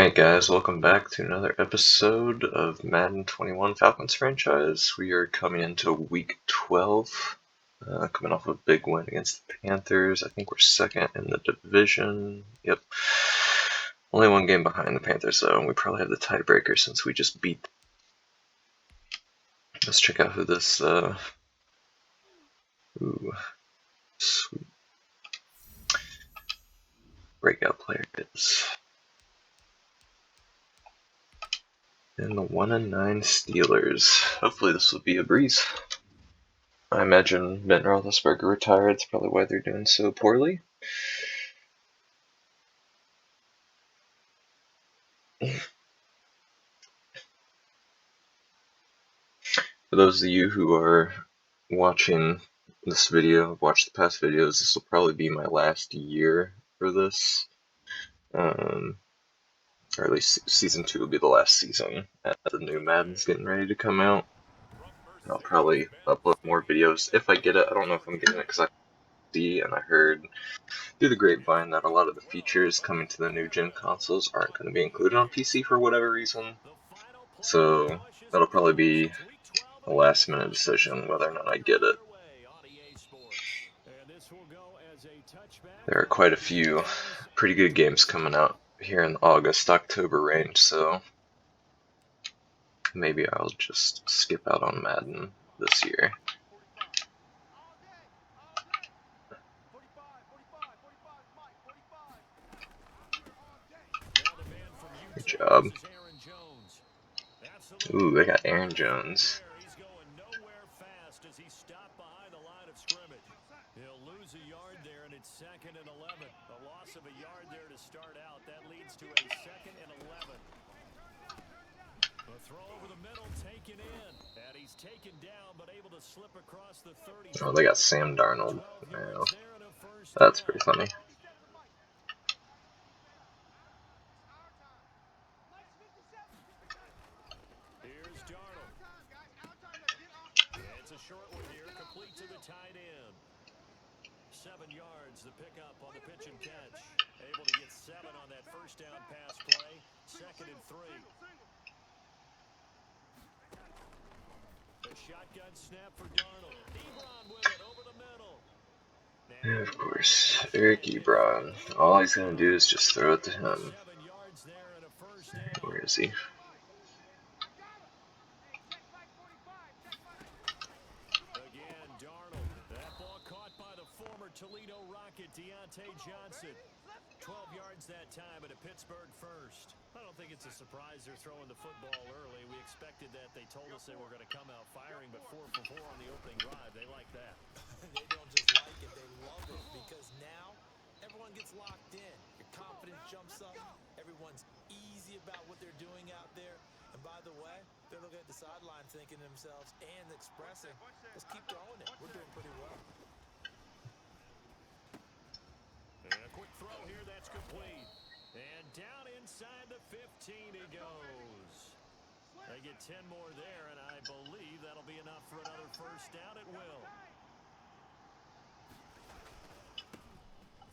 Alright guys, welcome back to another episode of Madden 21 Falcons franchise. We are coming into week 12, coming off a big win against the Panthers. I think we're second in the division. Yep. Only one game behind the Panthers though, and we probably have the tiebreaker since we just beat them. Let's check out who this, sweet breakout player is. And the 1-9 Steelers. Hopefully this will be a breeze. I imagine Ben Roethlisberger retired. That's probably why they're doing so poorly. For those of you who are watching this video, watched the past videos, this will probably be my last year for this. Or at least season 2 will be the last season as the new Madden's getting ready to come out. I'll probably upload more videos if I get it. I don't know if I'm getting it because I see and I heard through the grapevine that a lot of the features coming to the new gen consoles aren't going to be included on PC for whatever reason. So that'll probably be a last minute decision whether or not I get it. There are quite a few pretty good games coming out here in the August-October range, so maybe I'll just skip out on Madden this year. Good job. Ooh, they got Aaron Jones. He'll lose a yard there, and it's 2nd and 11. A loss of a yard there to start out. That leads to a 2nd and 11. A throw over the middle, taken in. And he's taken down, but able to slip across the 30. Oh, they got Sam Darnold now. That's pretty funny. Here's Darnold. It's a short one here, complete to the tight end. 7 yards, the pickup on the pitch and catch. Able to get 7 on that first down pass play. 2nd and 3. A shotgun snap for Darnold. Ebron with it over the middle. And of course, Eric Ebron. All he's going to do is just throw it to him. Where is he? Again, Darnold. That ball caught by the former Toledo Rocket, Deontay Johnson. 12 yards that time at a Pittsburgh first. I don't think it's a surprise they're throwing the football early. We expected that. They told us they were going to come out firing, but 4 for 4 on the opening drive. They like that. They don't just like it, they love it, because now everyone gets locked in. Your confidence jumps up. Everyone's easy about what they're doing out there. And by the way, they're looking at the sideline thinking to themselves and expressing, let's keep throwing it. We're doing pretty well. And a quick throw here, that's complete. And down inside the 15 he goes. They get 10 more there, and I believe that'll be enough for another first down at will.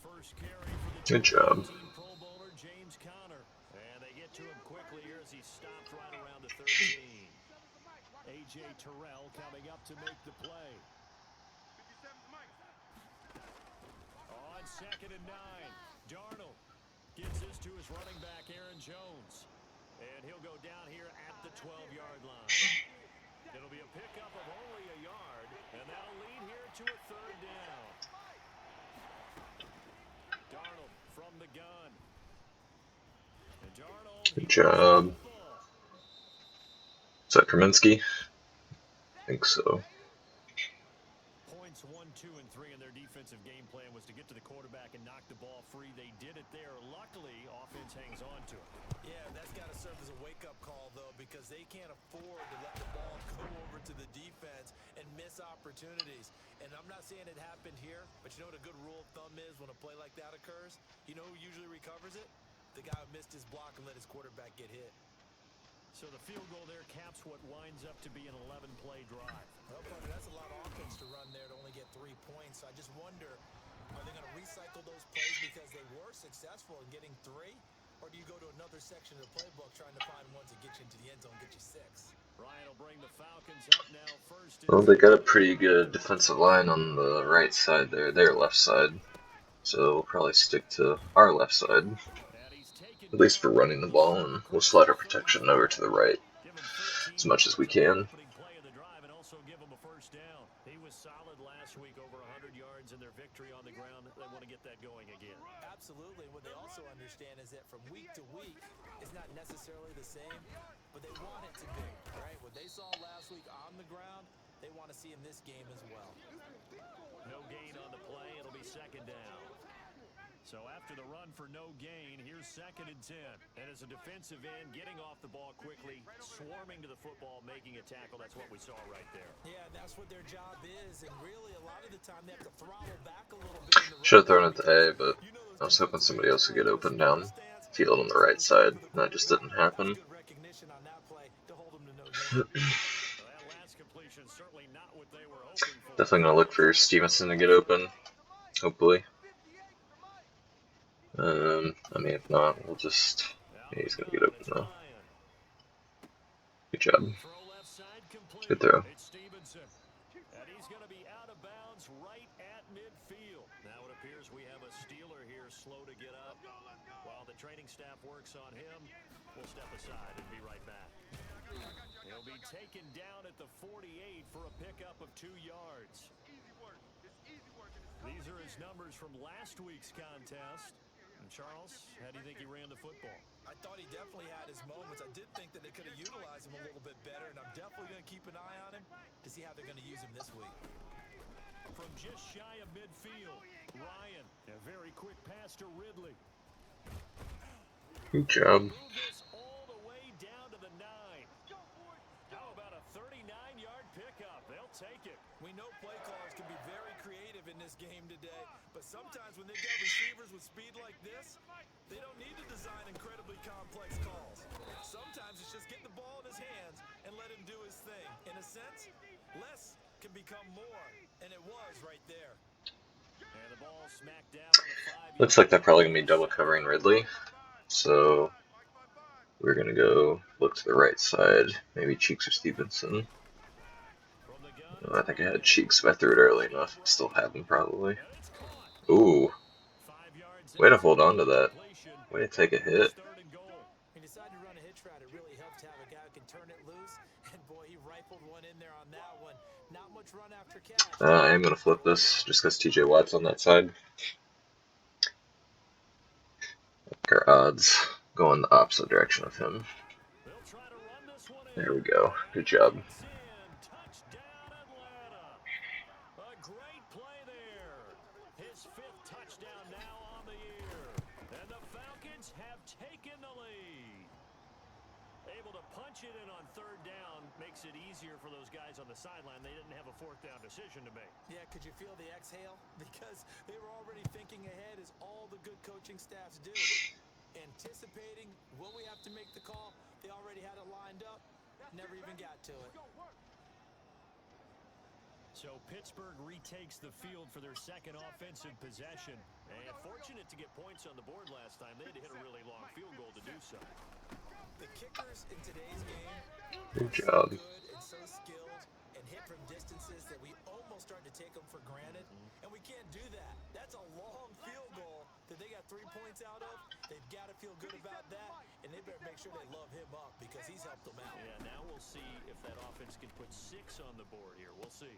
First carry for the Good job. Pro Bowler James Conner. And they get to him quickly here as he stopped right around the 13. A.J. Terrell coming up to make the play. On 2nd and 9, Darnold gives this to his running back, Aaron Jones. And he'll go down here at the 12-yard line. It'll be a pickup of only a yard, and that'll lead here to a 3rd down. Darnold from the gun. And Darnold, Good job. Is that Kaminsky? I think so. Points 1, 2, and 3 in their defensive game plan was to get to the quarterback and knock the ball free. They did it there. Luckily, offense hangs on to it. Yeah, that's got to serve as a wake-up call, though, because they can't afford to let the ball go over to the defense and miss opportunities. And I'm not saying it happened here, but you know what a good rule of thumb is when a play like that occurs? You know who usually recovers it? The guy who missed his block and let his quarterback get hit. So the field goal there caps what winds up to be an 11-play drive. Well, partner, that's a lot of offense to run there to only get 3 points. So I just wonder, are they going to recycle those plays because they were successful in getting 3? or do you go to another section of the playbook trying to find ones that get you into the end zone, get you 6? Ryan will bring the Falcons up now first and Well, they got a 10. pretty good defensive line on the right side there, their left side. So we'll probably stick to our left side, And he's taken at least for down running the ball, and we'll across slide the our 40. protection over to the right Give him 13 as much as we yards on the can. opening play of the drive and also give him a first down. He was solid last week, over 100 yards in their victory on the ground. They want to get that going again. Absolutely. What they also understand is that from week to week, it's not necessarily the same, but they want it to be, right? What they saw last week on the ground, they want to see in this game as well. No gain on the play. It'll be second down. So after the run for no gain, here's second and 10. And as a defensive end, getting off the ball quickly, swarming to the football, making a tackle. That's what we saw right there. Yeah, that's what their job is. And really, a lot of the time, they have to throttle back a little bit in the Should have run thrown it to game A, but because you know those I was hoping defensive somebody ends, else they would like get to open assume the down stance, field on and the it's right just good side. for the That just quarterback. didn't That was happen. good recognition on that play to hold them to no gain. Well, that last completion certainly not what they were hoping for. Definitely gonna look for Stevenson to get open, hopefully. I mean, if not, we'll just... Out Yeah, of he's the gonna get gun, open it's though. Ryan. Good job. Throw left side complete. Good throw. It's Stevenson. And he's going to be out of bounds right at midfield. Now it appears we have a Steeler here slow to get up. While the training staff works on him, we'll step aside and be right back. He'll be taken down at the 48 for a pickup of 2 yards. These are his numbers from last week's contest. And Charles, how do you think he ran the football? I thought he definitely had his moments. I did think that they could have utilized him a little bit better, and I'm definitely going to keep an eye on him to see how they're going to use him this week. From just shy of midfield, Ryan, a very quick pass to Ridley. Good job. Move this all the way down to the 9. How about a 39-yard pickup? They'll take it. We know play callers can be very creative in this game today, but sometimes when they've got receivers with speed like this, they don't need to design incredibly complex calls. Sometimes it's just get the ball in his hands and let him do his thing. In a sense, less can become more, and it was right there. And the ball smacked down on the 5. Looks like they're probably gonna be double covering Ridley. So we're gonna go look to the right side. Maybe Cheeks or Stevenson. I think I had Cheeks, but I threw it early enough. Still have him probably. Ooh. Way to hold on to that. Way to take a hit. He decided to run a hitch route. It really helped to have a guy who can turn it loose. And boy, he rifled one in there on that one. Not much run after catch. I am gonna flip this just because TJ Watt's on that side. Our odds go in the opposite direction of him. There we go. Good job. Touchdown, Atlanta. A great play there. His 5th touchdown now on the year. And the Falcons have taken the lead. Able to punch it in on 3rd down makes it easier for those guys on the sideline. They didn't have a 4th down decision to make. Yeah, could you feel the exhale? Because they were already thinking ahead, as all the good coaching staffs do. Anticipating, will we have to make the call? They already had it lined up. Never even got to it. So Pittsburgh retakes the field for their 2nd offensive possession. And fortunate to get points on the board last time. They had to hit a really long field goal to do so. The kickers in today's game Good are so job. good and so skilled and hit from distances that we almost start to take them for granted. And we can't do that. That's a long field goal that they got 3 points out of. They've got to feel good about that, and they better make sure they love him up because he's helped them out. Yeah, now we'll see if that offense can put 6 on the board here. We'll see.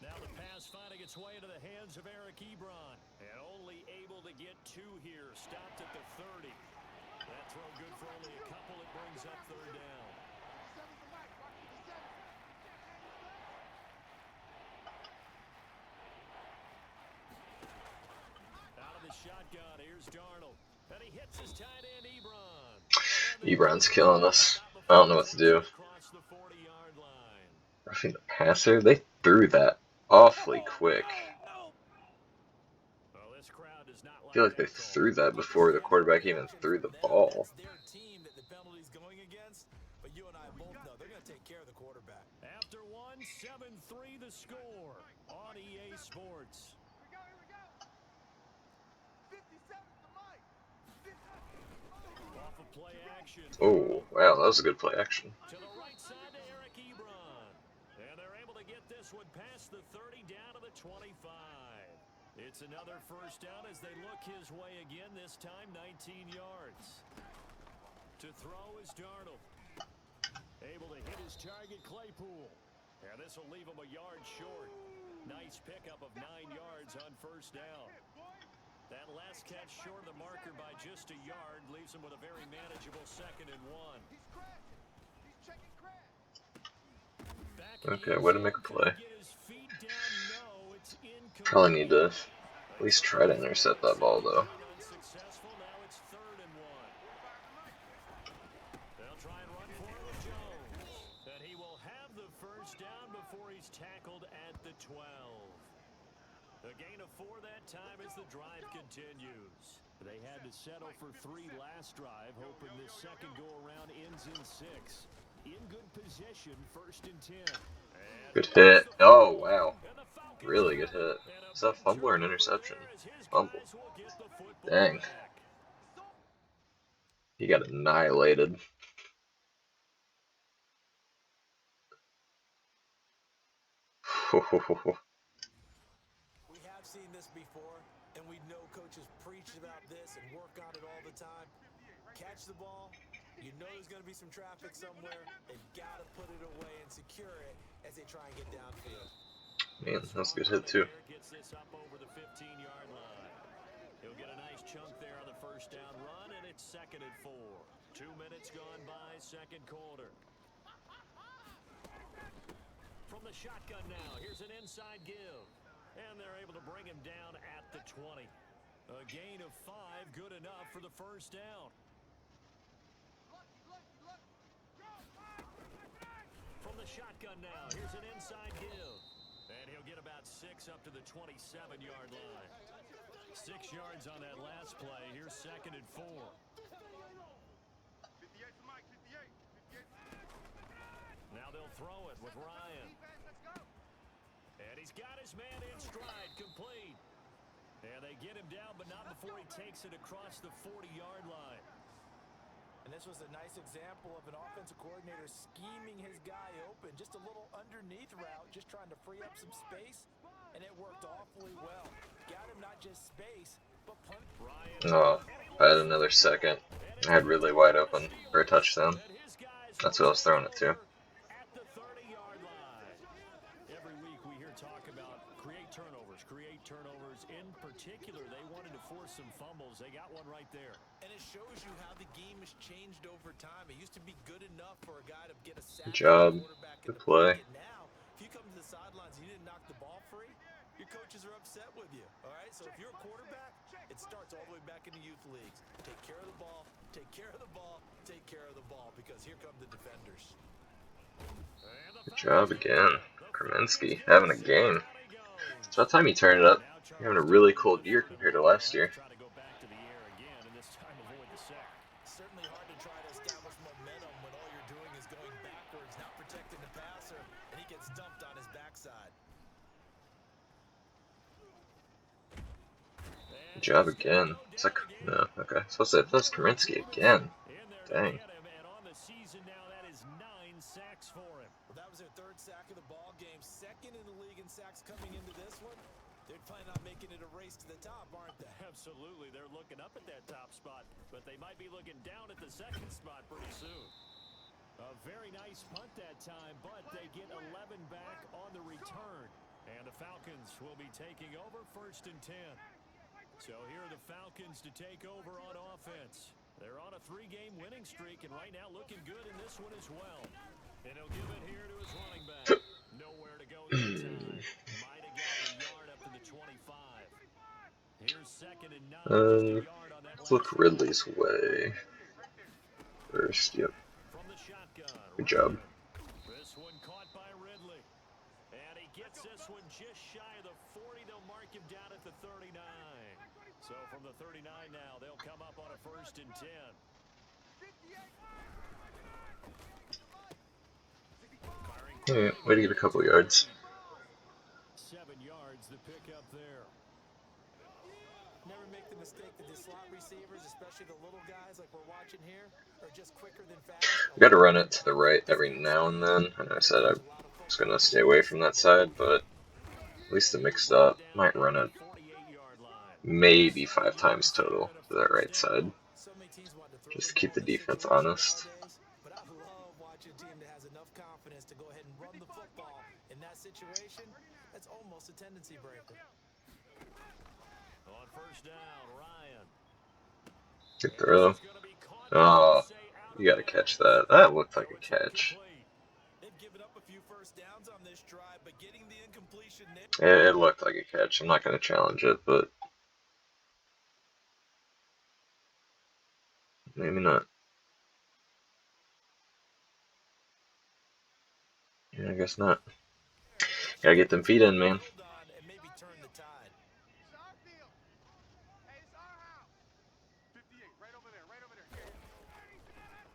Now the pass finding its way into the hands of Eric Ebron. And only able to get 2 here. Stopped at the 30. That throw good for only a couple. It brings up 3rd down. Out of the shotgun, here's Darnold. And he hits his tight end, Ebron. Ebron's killing us. I don't know what to do. Across the 40-yard line. Roughing the passer? They threw that awfully quick. Well, this crowd does not I feel like they threw that before the quarterback even threw the ball. That's their team that the penalty's going against, but you and I both know they're going to take care of the quarterback. After 7-3 the score on EA Sports. Off play action. Oh, wow, that was a good play action. To the right side to Eric Ebron. And they're able to get this one past the 30 down to the 25. It's another first down as they look his way again, this time 19 yards. To throw is Darnold. Able to hit his target, Claypool. And this will leave him a yard short. Nice pickup of 9 yards on first down. That last catch short of the marker by just a yard leaves him with a very manageable 2nd and 1. Okay, way to make a play. Probably need to at least try to intercept that ball, though. Unsuccessful. Now it's 3rd and 1. They'll try and run for it with Jones. And he will have the first down before he's tackled at the 12. A gain of 4 that time as the drive continues. They had to settle for 3 last drive, hoping this second go-around ends in 6. In good position, 1st and 10. Good hit. Oh, wow. Really good hit. Is that fumble or an interception? Fumble. Dang. He got annihilated. We have seen this before, and we know coaches preach about this and work on it all the time. Catch the ball. You know there's going to be some traffic somewhere. They've got to put it away and secure it as they try and get downfield. Man, that's a good hit, too. Gets this up over the 15-yard line. He'll get a nice chunk there on the first down run, and it's 2nd and 4. 2 minutes gone by, 2nd quarter. From the shotgun now, here's an inside give. And they're able to bring him down at the 20. A gain of 5, good enough for the first down. From the shotgun now, here's an inside give. And he'll get about 6 up to the 27-yard line. 6 yards on that last play. Here's 2nd and 4. Now they'll throw it with Ryan. And he's got his man in stride, complete. And they get him down, but not before he takes it across the 40-yard line. And this was a nice example of an offensive coordinator scheming his guy open. Just a little underneath route, just trying to free up some space. And it worked awfully well. Got him not just space, but plenty. Oh, I had another second. I had really wide open for a touchdown. That's what I was throwing it to. At the 30-yard line. Every week we hear talk about create turnovers. In particular, they wanted to force some fumbles. They got one right there. And it shows you how the game has changed over time. It used to be good enough for a guy to get a sack. Good job. Good play. Now, if you come to the sidelines and you didn't knock the ball free, your coaches are upset with you. All right, so if you're a quarterback, it starts all the way back in the youth leagues. Take care of the ball, take care of the ball, take care of the ball, because here come the defenders. Good job again. Kaminsky having a game. It's about time you turn it up. You're having a really cold year compared to last year. Certainly hard to try to establish momentum when all you're doing is going backwards, not protecting the passer, and he gets dumped on his backside. Good job again. It's like, no, okay. So I said that's Kaminsky again. Dang. Well, that was their 3rd sack of the ball game, 2nd in the league in sacks coming into this one. They're planning on making it a race to the top, aren't they? Absolutely. They're looking up at that top spot, but they might be looking down at the 2nd spot pretty soon. A very nice punt that time, but they get 11 back on the return. And the Falcons will be taking over 1st and 10. So here are the Falcons to take over on offense. They're on a 3-game winning streak, and right now looking good in this one as well. And he'll give it here to his running back. Nowhere to go that time. Might have got the yard up to the 25. Here's 2nd and 9. Let's look Ridley's way. First, yep. From the shotgun. Good job. This one caught by Ridley. And he gets this one just shy of the 40. They'll mark him down at the 39. So from the 39 now, they'll come up on a 1st and 10. Yeah, way to get a couple yards. 7 yards to pick up there. Never make the mistake that the slot receivers, especially the little guys like we're watching watching here are just quicker than fast. I gotta run it to the right every now and then. I know I said I was gonna stay away from that side, but at least it mixed up. Might run it maybe 5 times total to that right side, So many teams want to throw just the to keep ball the in this defense situation honest. nowadays, but I love watching a team that has enough confidence to go ahead and run the football. In that situation, that's almost a tendency breaker. On first down, Ryan. Good And this throw. is going to be caught, Oh, say, out you of gotta catch bounds. that. That looked like So a it's catch. incomplete. They've given up a few first downs on this drive, but getting the incompletion there. It looked like a catch. I'm not gonna challenge it, but maybe not. Yeah, I guess not. Gotta get them feet in, man. And maybe turn the tide.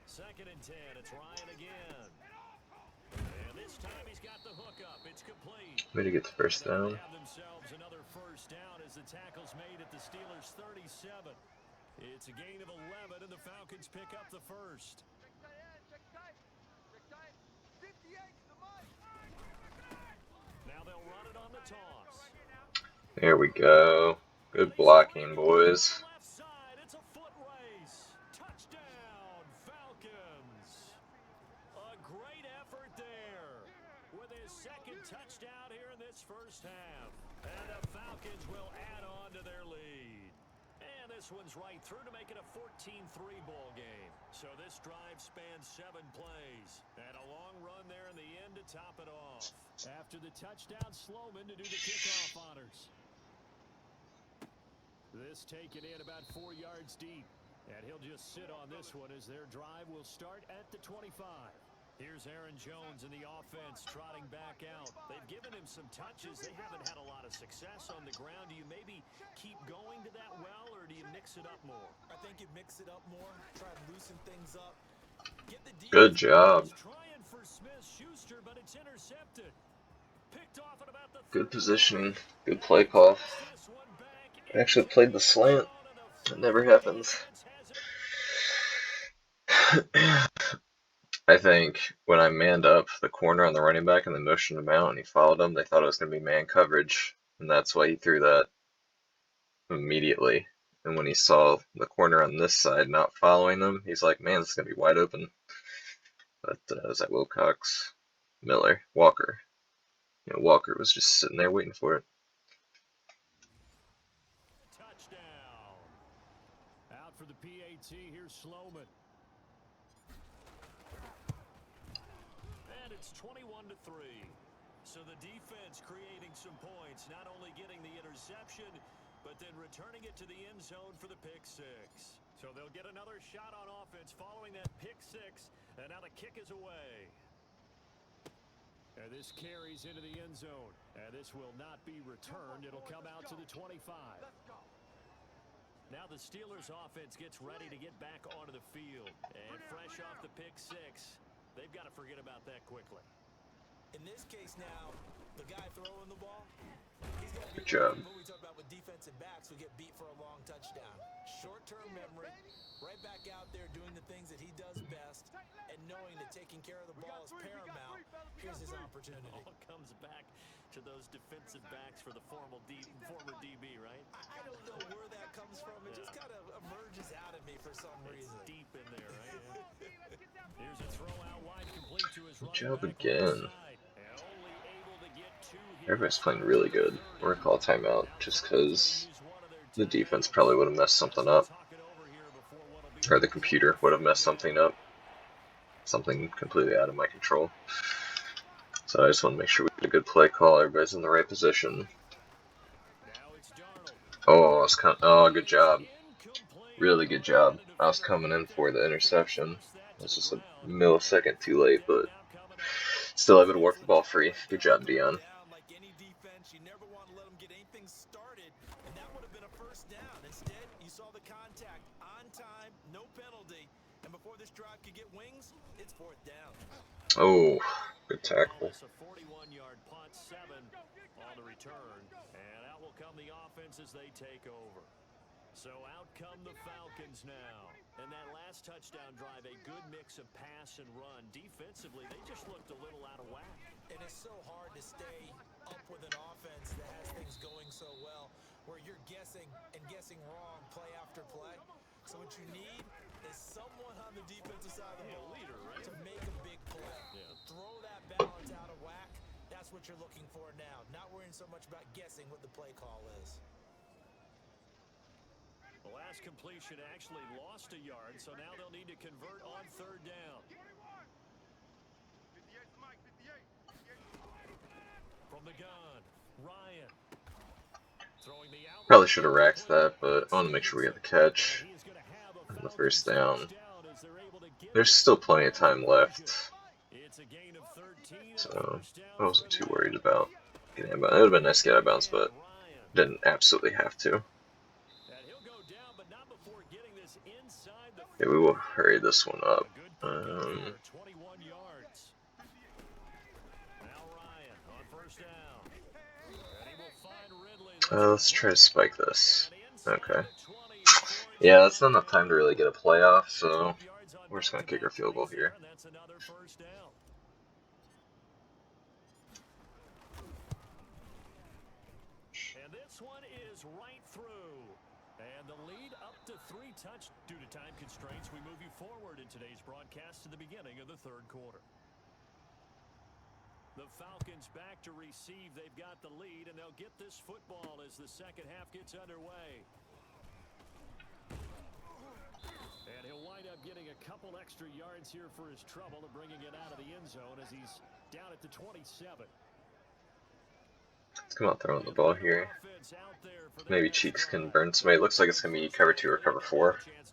Second and 10. It's Ryan again. And this time he's got the hook up. It's complete. Way to get the first And they down. have themselves another first down as the tackle's made at the Steelers' 37. It's a gain of 11, and the Falcons pick up the first. Now they'll run it on the toss. There we go. Good blocking, boys. Left side, it's a foot race. Touchdown, Falcons. A great effort there with his second touchdown here in this first half. And the Falcons will add on to their lead. And this one's right through to make it a 14-3 ball game. So this drive spans 7 plays. And a long run there in the end to top it off. After the touchdown, Sloman to do the kickoff honors. This taken in about 4 yards deep. And he'll just sit on this one as their drive will start at the 25. Here's Aaron Jones and the offense trotting back out. They've given him some touches. They haven't had a lot of success on the ground. Do you maybe keep going to that well, or do you mix it up more? I think you mix it up more, try to loosen things up. Get the Good job. Trying for Smith-Schuster, but it's intercepted. Picked off at about the Good positioning. Good play call. I actually played the slant. That never happens. I think when I manned up the corner on the running back and they motioned him out and he followed him, they thought it was going to be man coverage. And that's why he threw that immediately. And when he saw the corner on this side not following them, he's like, man, this is going to be wide open. But was that Wilcox? Miller? Walker. You know, Walker was just sitting there waiting for it. Touchdown. Out for the PAT, here's Sloman. And it's 21-3. So the defense creating some points, not only getting the interception, but then returning it to the end zone for the pick six. So they'll get another shot on offense following that pick six, and now the kick is away. And this carries into the end zone, and this will not be returned. It'll come out to the 25. Now the Steelers offense gets ready to get back onto the field, and fresh off the pick six, they've got to forget about that quickly. In this case now, the guy throwing the ball, he's got to be Good job. what we talk about with defensive backs who get beat for a long touchdown. Short-term memory, right back out there doing the things that he does best, and knowing that taking care of the ball is paramount. Here's his opportunity. All comes back to those defensive backs for the former DB, right? I don't know where that comes from. It just kind of emerges out of me for some reason. It's deep in there, right? Yeah. Here's a throw out wide complete to his Good running job back again. Everybody's playing really good. We're gonna call a timeout just because the defense probably would have messed something up. Or the computer would have messed something up. Something completely out of my control. So I just want to make sure we get a good play call. Everybody's in the right position. Oh, good job. Really good job. I was coming in for the interception. It was just a millisecond too late, but still able to work the ball free. Good job, Dion. Like any defense, you never want to let them get anything started, and that would have been a first down. Instead, you saw the contact on time, no penalty, and before this drive could get wings, it's fourth down. Oh, good tackle. It's a 41-yard punt, 7 on the return, and out will come the offense as they take over. So out come the Falcons now. And that last touchdown drive, a good mix of pass and run. Defensively, they just looked a little out of whack. And it's so hard to stay up with an offense that has things going so well, where you're guessing and guessing wrong play after play. So what you need is someone on the defensive side of the ball to make a big play. Throw that balance out of whack. That's what you're looking for now. Not worrying so much about guessing what the play call is. The last completion actually lost a yard, so now they'll need to convert on third down. From the gun, Ryan. Throwing the out. Probably should have racked that, but I want to make sure we get the catch and the first down. There's still plenty of time left, so I wasn't too worried about getting out of bounds. It would have been nice to get out of bounds, but didn't absolutely have to. Okay, we will hurry this one up. Let's try to spike this. Okay. Yeah, that's not enough time to really get a playoff, so we're just going to kick our field goal here. And this one is right through. And the lead up to 3 touchdowns. Due to time constraints, we move you forward in today's broadcast to the beginning of the third quarter. The Falcons back to receive. They've got the lead, and they'll get this football as the second half gets underway. And he'll wind up getting a couple extra yards here for his trouble and bringing it out of the end zone as he's down at the 27. Let's come out throwing the ball here. Maybe Cheeks can burn somebody. It looks like it's going to be cover 2 or cover 4. And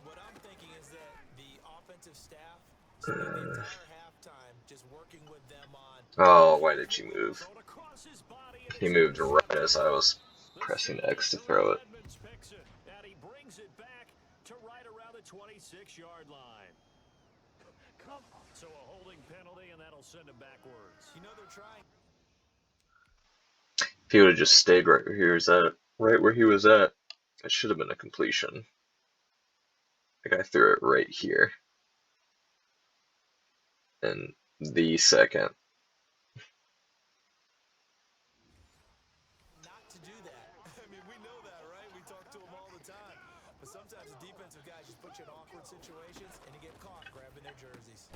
what I'm thinking is that the offensive staff spent the entire halftime just working with them on. Oh, why did you move? He moved right as I was pressing X to throw it. And he brings it back to right around the 26-yard line. So a holding penalty, and that'll send him backwards. You know they're trying. If he would have just stayed right where he was at, it should have been a completion. The guy threw it right here. And the second. Not to do that. I mean, we know that, right? We talk to them all the time. But sometimes the defensive guys just put you in awkward situations, and you get caught grabbing their jerseys.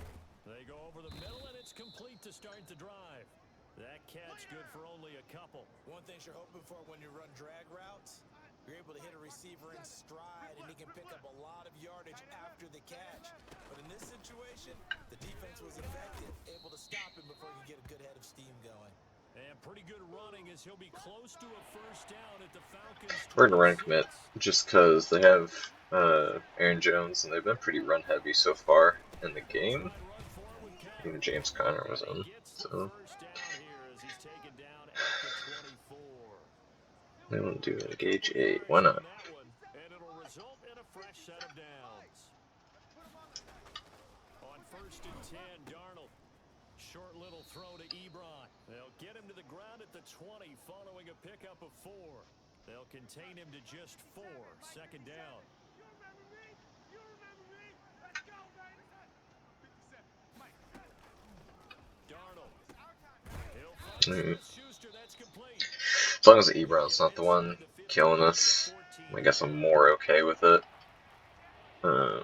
They go over the middle, and it's complete to start the drive. That catch good for only a couple. One thing you're hoping for when you run drag routes, you're able to hit a receiver in stride, and he can pick up a lot of yardage after the catch. But in this situation, the defense was effective, able to stop him before he could get a good head of steam going. And pretty good running as he'll be close to a first down at the Falcons. We're going to run commit just because they have Aaron Jones, and they've been pretty run heavy so far in the game. Even James Conner was in, so they want to do engage 8. Why not? And it'll result in a fresh set of downs. On 1st and 10, Darnold. Short little throw to Ebron. They'll get him to the ground at the 20 following a pickup of 4. They'll contain him to just 4. Second down. Darnold. As long as Ebron's not the one killing us, I guess I'm more okay with it. I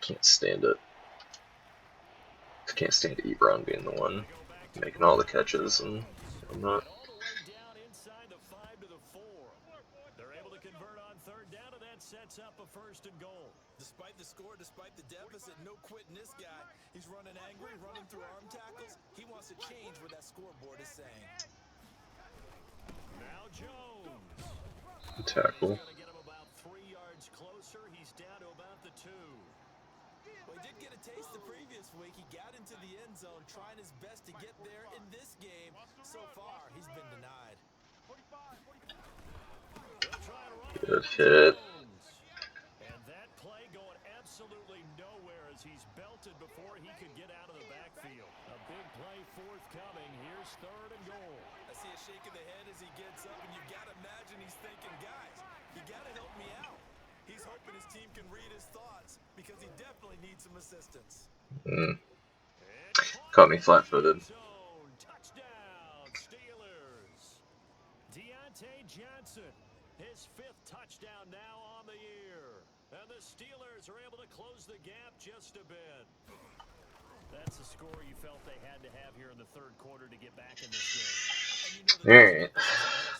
can't stand it. I can't stand Ebron being the one making all the catches, and I'm not. They're able to convert on third down, and that sets up a 1st and goal. Despite the score, despite the deficit, no quitting this guy. He's running angry, running through arm tackles. He wants to change what that scoreboard is saying. Now Jones. Tackle. Gonna get him about 3 yards closer. He's down to about the 2. Well, he did get a taste the previous week. He got into the end zone, trying his best to get there. In this game, so far, he's been denied. Good hit. And that play going absolutely nowhere was he's belted before he could get out of the backfield. A big play forthcoming. Here's 3rd and goal. I see a shake of the head as he gets up, and you've got to imagine he's thinking, guys, you got to help me out. He's hoping his team can read his thoughts because he definitely needs some assistance. Caught me flat-footed. Touchdown, Steelers. Deontay Johnson, his 5th touchdown now on the year. And the Steelers are able to close the gap just a bit. That's the score you felt they had to have here in the 3rd quarter to get back in this game. Alright.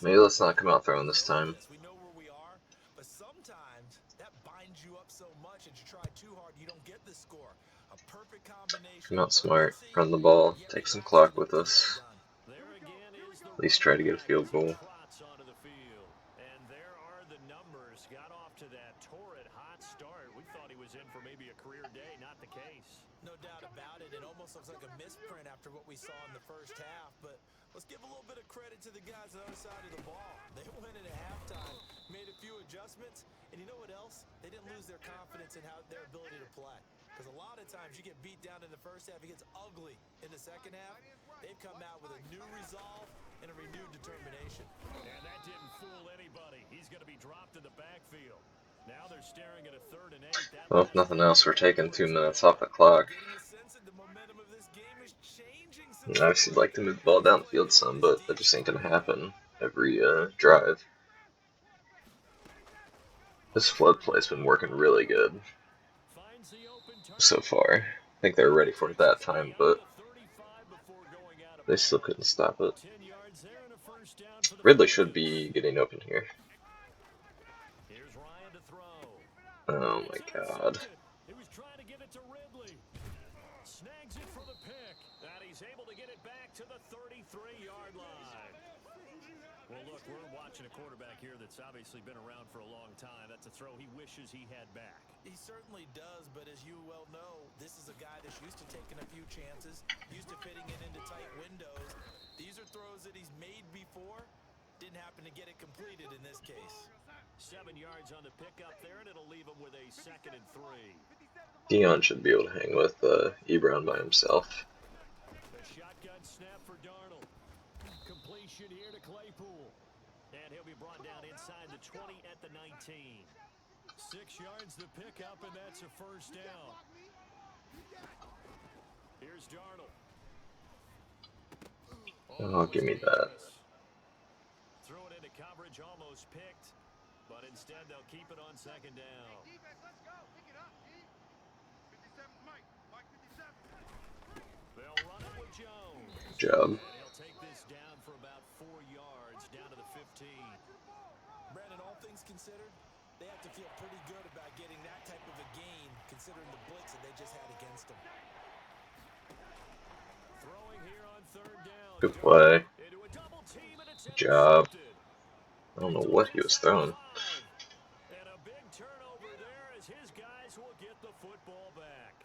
Maybe let's not come out throwing this time. We know where we are, but sometimes that binds you up so much that you try too hard, you don't get the score. A perfect combination. Come out smart, run the ball, take some clock with us. At least try to get a field goal. And there are the numbers. Got off to that torrid hot start. We thought he was in for maybe a career day. Not the case. No doubt about it. It almost looks like a misprint after what we saw in the first half. But let's give a little bit of credit to the guys on the other side of the ball. They went in at halftime, made a few adjustments, and you know what else? They didn't lose their confidence in their ability to play. Because a lot of times you get beat down in the first half, it gets ugly in the second half. They've come out with a new resolve and a renewed determination. And that didn't fool anybody. He's going to be dropped in the backfield. Now they're staring at a 3rd and 8. Well, if nothing else, we're taking 2 minutes off the clock. Obviously, I'd like to move the ball down the field some, but that just ain't gonna happen every drive. This flood play's been working really good so far. I think they were ready for it that time, but they still couldn't stop it. Ridley should be getting open here. Oh my god. He was trying to give it to Ridley. Snags it for the pick. And he's able to get it back to the 33-yard line. Well, look, we're watching a quarterback here that's obviously been around for a long time. That's a throw he wishes he had back. He certainly does, but as you well know, this is a guy that's used to taking a few chances, used to fitting it into tight windows. These are throws that he's made before. Didn't happen to get it completed in this case. 7 yards on the pickup there, and it'll leave him with a 2nd and 3. Dion should be able to hang with Ebron by himself. The shotgun snap for Darnold. Completion here to Claypool. And he'll be brought down inside the 20 at the 19. 6 yards the pickup, and that's a 1st down. Here's Darnold. Oh, give me that. Threw it into coverage, almost picked. But instead, they'll keep it on 2nd down. They'll run it with Jones. Good job. And he'll take this down for about 4 yards, down to the 15. Brandon, all things considered, they have to feel pretty good about getting that type of a gain, considering the blitz that they just had against them. Throwing here on 3rd down. Good play. Into a double team, and it's Good job. intercepted. I don't know what he was throwing. And a big turnover there as his guys will get the football back.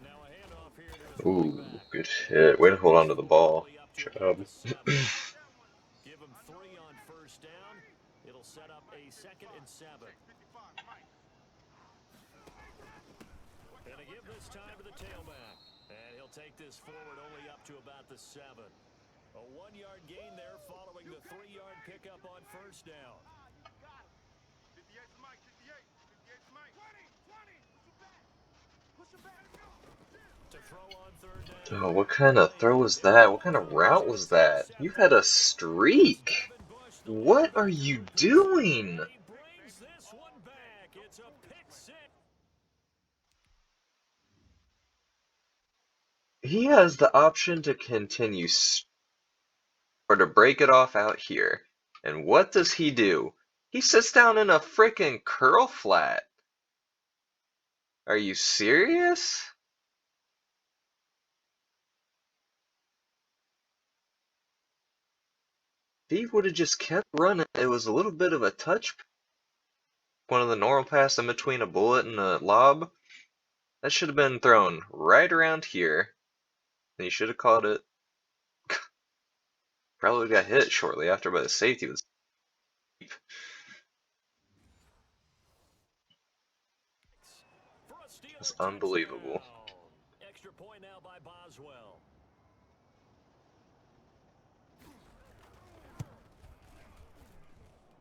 Now a handoff here to his Ooh, running back. good hit. Way to hold on to the ball. Good job. Give him 3 on 1st down. It'll set up a 2nd and 7. Gonna give this time to the tailback. And he'll take this forward only up to about the 7. A 1-yard gain there following the 3-yard pickup on 1st down. To throw on 3rd down. Oh, what kind of throw was that? What kind of route was that? You had a streak. What are you doing? He brings this one back. It's a pick 6. He has the option to continue or to break it off out here. And what does he do? He sits down in a frickin' curl flat. Are you serious? If he would have just kept running, it was a little bit of a touch. One of the normal pass in between a bullet and a lob. That should have been thrown right around here. And he should have caught it. probably got hit shortly after by the safety. It's unbelievable. Extra point now by Boswell.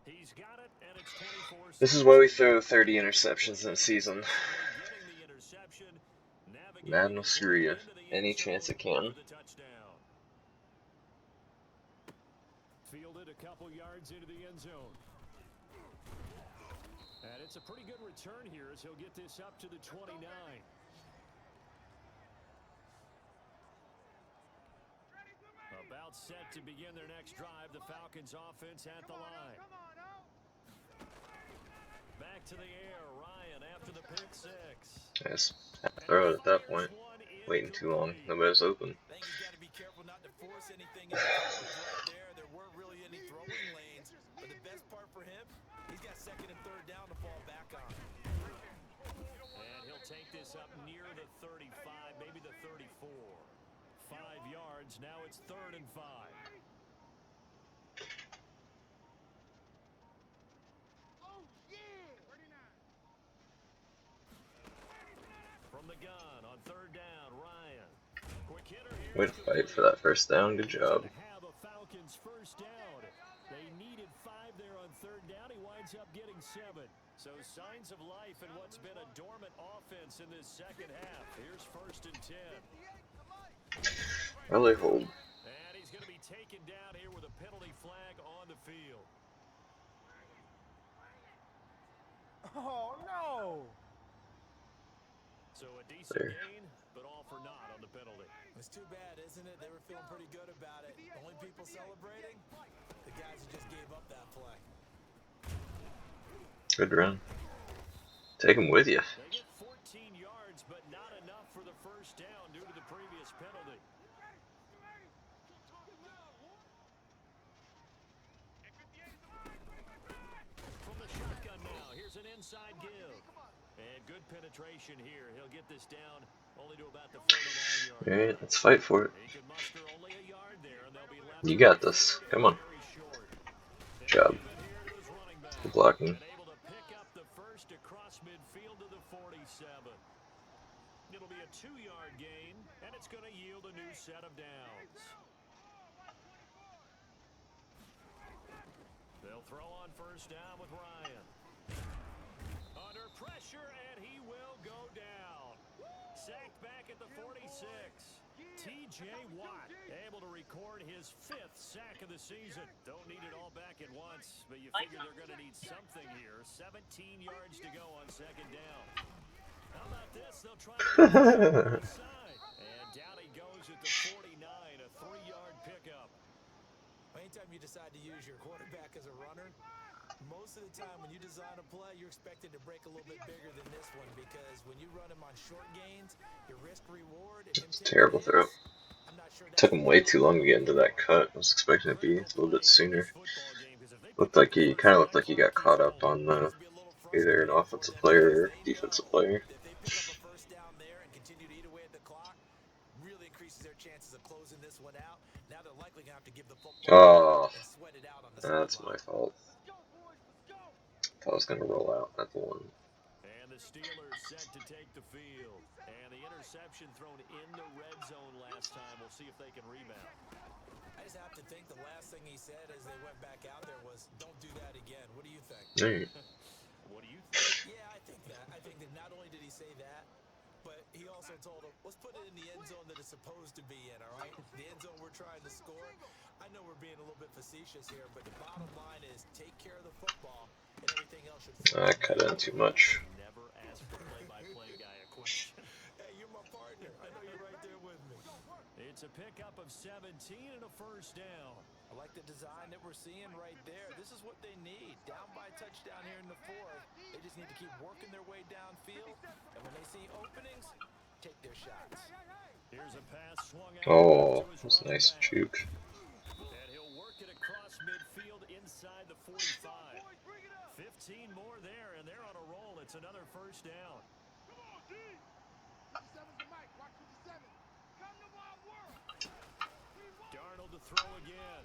He's got it, and it's 24. This is why we throw 30 interceptions in a season. Madden will screw you any chance it can. Fielded a couple yards into the end zone. And it's a pretty good return here as he'll get this up to the 29. About set to begin their next drive. The Falcons offense at the line. Back to the air. Ryan after the pick six. Yes, throw it at that point. Waiting too long. Nobody's open. I think he's got to be careful not to force anything in the coverage right there. There weren't really any throwing lanes. But the best part for him, he's got second and third down to fall back on. And he'll take this up near the 35, maybe the 34. 5 yards. Now it's 3rd and 5. From the gun on 3rd down, Ryan. Quick hitter here. Way to fight for that first down. Good job. Have a Falcons first down. They needed 5 there on 3rd down. He winds up getting 7. So signs of life in what's been a dormant offense in this second half. Here's 1st and 10. Really hold. And he's going to be taken down here with a penalty flag on the field. Oh, no! So a decent gain, but all for naught on the penalty. It's too bad, isn't it? They were feeling pretty good about it. Only people celebrating? The guys who just gave up that play. Good run. Take him with you. They get 14 yards, but not enough for the first down due to the previous penalty. From the shotgun now, here's an inside give. And good penetration here. He'll get this down only to about the 49-yard line. Alright, let's fight for it. He can muster only a yard there, and they'll be left. You got this. Come on. Good job. Good blocking. Able to pick up the first across midfield to the 47. It'll be a 2-yard gain, and it's going to yield a new set of downs. They'll throw on first down with Ryan. Under pressure, and he will go down. Sacked back at the 46. T.J. Watt able to record his 5th sack of the season. Don't need it all back at once, but you figure they're going to need something here. 17 yards to go on 2nd down. How about this? They'll try to get the side. And down he goes at the 49, a 3-yard pickup. Anytime you decide to use your quarterback as a runner, most of the time when you design a play, you're expected to break a little bit bigger than this one because when you run him on short gains, your risk-reward... It's a terrible throw. Took him way too long to get into that cut. I was expecting it to be a little bit sooner. Looked like he kind of looked like he got caught up on either an offensive player or defensive player. If they pick up a first down there and continue to eat away at the clock, really increases their chances of closing this one out. Now they're likely going to have to give the football and sweat it out on the That's my fault. I was going to roll out. That's the one. And the Steelers set to take the field. And the interception thrown in the red zone last time. We'll see if they can rebound. I just have to think the last thing he said as they went back out there was, "Don't do that again." What do you think? Hey. What do you think? Yeah, I think that. I think that not only did he say that, but he also told him, let's put it in the end zone that it's supposed to be in, all right? The end zone we're trying to score. I know we're being a little bit facetious here, but the bottom line is take care of the football and everything else should I cut in too much. Never ask the play-by-play guy a question. Hey, you're my partner. I know you're right there with me. It's a pickup of 17 and a first down. I like the design that we're seeing right there. This is what they need. Down by touchdown here in the 4th. They just need to keep working their way downfield. And when they see openings, take their shots. Here's a pass swung out. Oh, that's a nice juke. And he'll work it across midfield inside the 45. 15 more there, and they're on a roll. It's another first down. Darnold to throw again.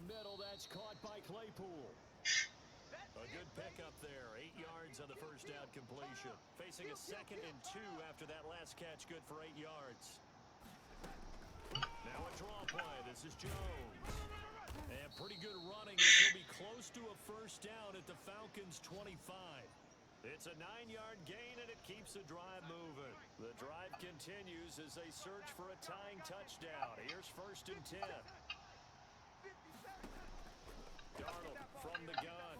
middle. That's caught by Claypool. A good pickup there. 8 yards on the first down completion. Facing a 2nd and 2 after that last catch. Good for 8 yards. Now a draw play. This is Jones. And pretty good running. He'll be close to a first down at the Falcons' 25. It's a 9-yard gain, and it keeps the drive moving. The drive continues as they search for a tying touchdown. Here's 1st and 10. Darnold from the gun.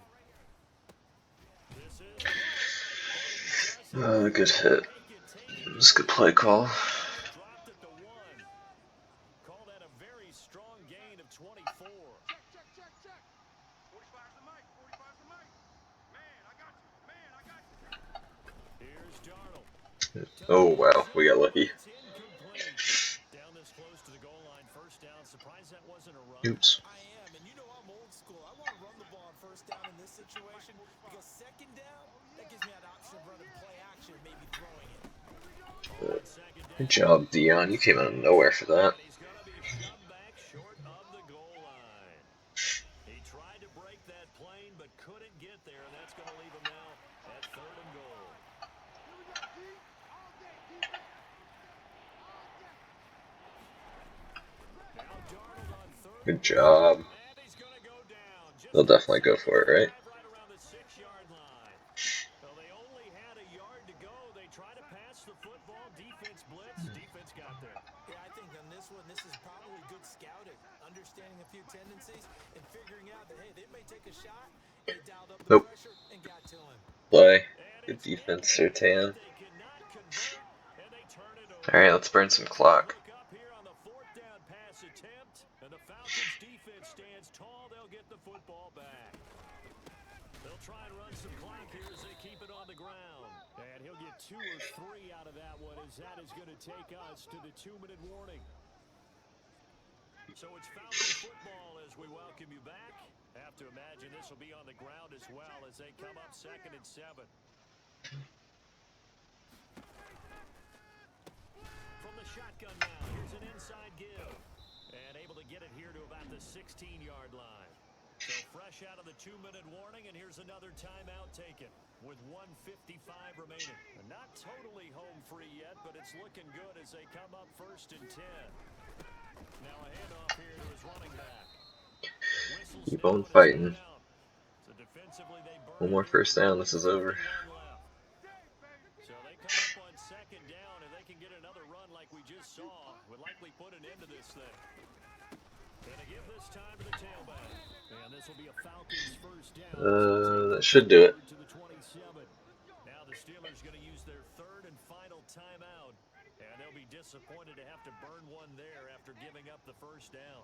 This is Good hit. It's a good play call. dropped at the 1. Call that a very strong gain of 24. Check. 45's the mic. 45's the mic. Man, I got you. Here's Darnold. Oh wow, we got lucky. It's incomplete. Down this close to the goal line. First down. Surprised that wasn't a run. Oops. I am, and you know I'm old school. I want to run the ball on first down in this situation because second down, that gives me that option of running play action, maybe throwing it. Good job, Dion. You came out of nowhere for that. He's going to be shoved back short of the goal line. He tried to break that plane but couldn't get there, and that's going to leave him now at 3rd and goal. Now Darnold on 3rd. Good job. And he's going to go down. Just They'll definitely go for it, right? right around the 6-yard line. Well, they only had a yard to go. They tried to pass the football. Defense blitz. Defense got there. Yeah, I think on this one, this is probably good scouting, understanding a few tendencies, and figuring out that, hey, they may take a shot. They dialed up the Nope. pressure and got to him. Play. Good defense, Sertan. They cannot convert, and they turn it over. Alright, let's burn some clock. Look up here on the 4th down pass attempt, and the Falcons defense stands tall. They'll get the football back. They'll try and run some clock here as they keep it on the ground. And he'll get 2 or 3 out of that one, as that is going to take us to the 2-minute warning. So it's Falcon football as we welcome you back. Have to imagine this will be on the ground as well as they come up 2nd and 7. From the shotgun now, here's an inside give. And able to get it here to about the 16-yard line. So fresh out of the 2-minute warning, and here's another timeout taken with 1:55 remaining. Not totally home free yet, but it's looking good as they come up 1st and 10. Now a handoff here to his running back. Whistles Keep now on and it's fighting. down. So defensively they burn One more it. first down, this is over. So they come up on 2nd down, and they can get another run like we just saw. Would likely put an end to this thing. Gonna give this time to the tailback. And this will be a Falcons first down. That should do it. To the 27. Now the Steelers going to use their 3rd and final timeout. And they'll be disappointed to have to burn one there after giving up the first down.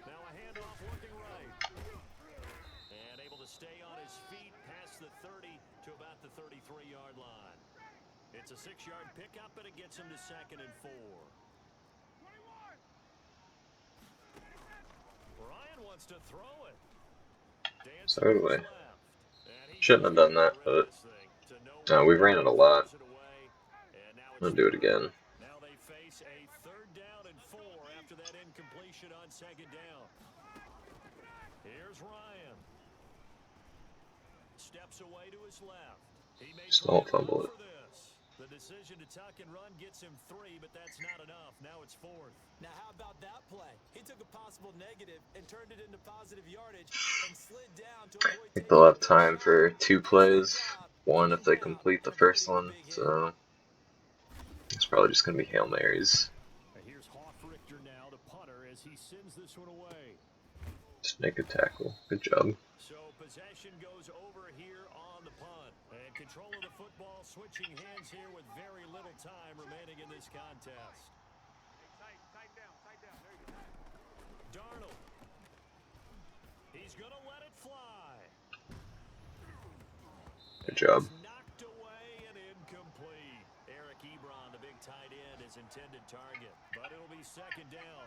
Now a handoff working right. And able to stay on his feet past the 30 to about the 33-yard line. It's a 6-yard pickup, and it gets him to 2nd and 4. Ryan wants to throw it. So do I. Shouldn't have done that, but no, we ran it a lot. I'm gonna do it again. Now they face a 3rd down and 4 after that incompletion on 2nd down. Here's Ryan. Steps away to his left. He may Just try don't to run fumble it. for this. The decision to tuck and run gets him 3, but that's not enough. Now it's 4th. Now, how about that play? He took a possible negative and turned it into positive yardage and slid down to avoid I think they'll have time for 2 plays. 1 if they complete the first one, so it's probably just gonna be Hail Marys. And here's Hoffrichter now, the punter, as he sends this one away. Just make a tackle. Good job. So possession goes over here on the punt. And control of the football switching hands here with very little time remaining in this contest. Tight down. There you go. Darnold. He's going to let it fly. Good job. It's knocked away and incomplete. Eric Ebron, the big tight end, is intended target. But it'll be 2nd down.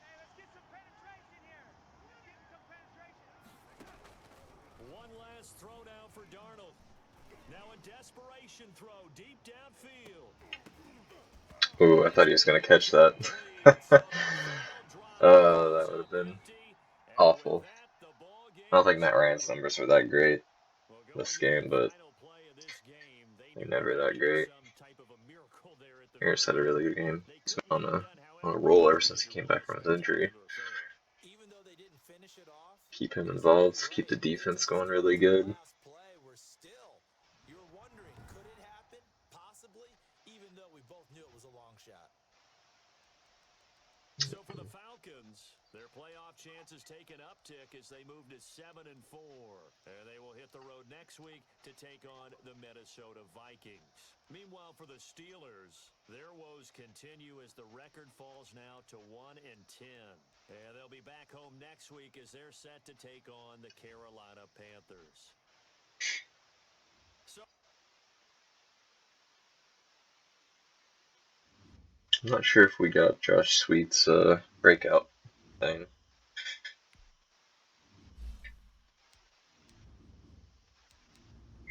Hey, let's get some penetration here. One last throw now for Darnold. Now a desperation throw deep downfield. Ooh, I thought he was gonna catch that. That would have been awful. I don't think Matt Ryan's numbers were that great this game, but they're never that great. Harris had a really good game. He's been on a roll ever since he came back from his injury. Even though they didn't finish it off, Keep him it was like involved, the keep the right defense going decision really on that good. last play were still. You were wondering, could it happen? Possibly, even though we both knew it was a long shot. So for the Falcons, their playoff chances take an uptick as they move to 7-4. And they will hit the road next week to take on the Minnesota Vikings. Meanwhile, for the Steelers, their woes continue as the record falls now to 1-10. And they'll be back home next week as they're set to take on the Carolina Panthers. So I'm not sure if we got Josh Sweet's breakout thing.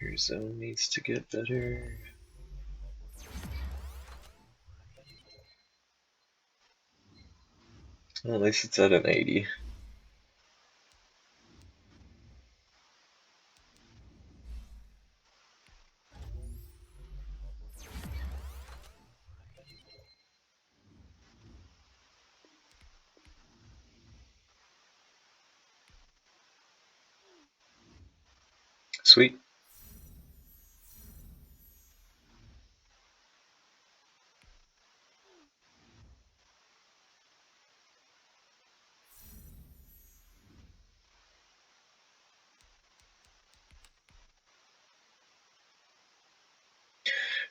Your zone needs to get better. Well, at least it's at an 80. Sweet.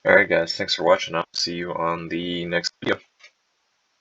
Alright guys, thanks for watching. I'll see you on the next video.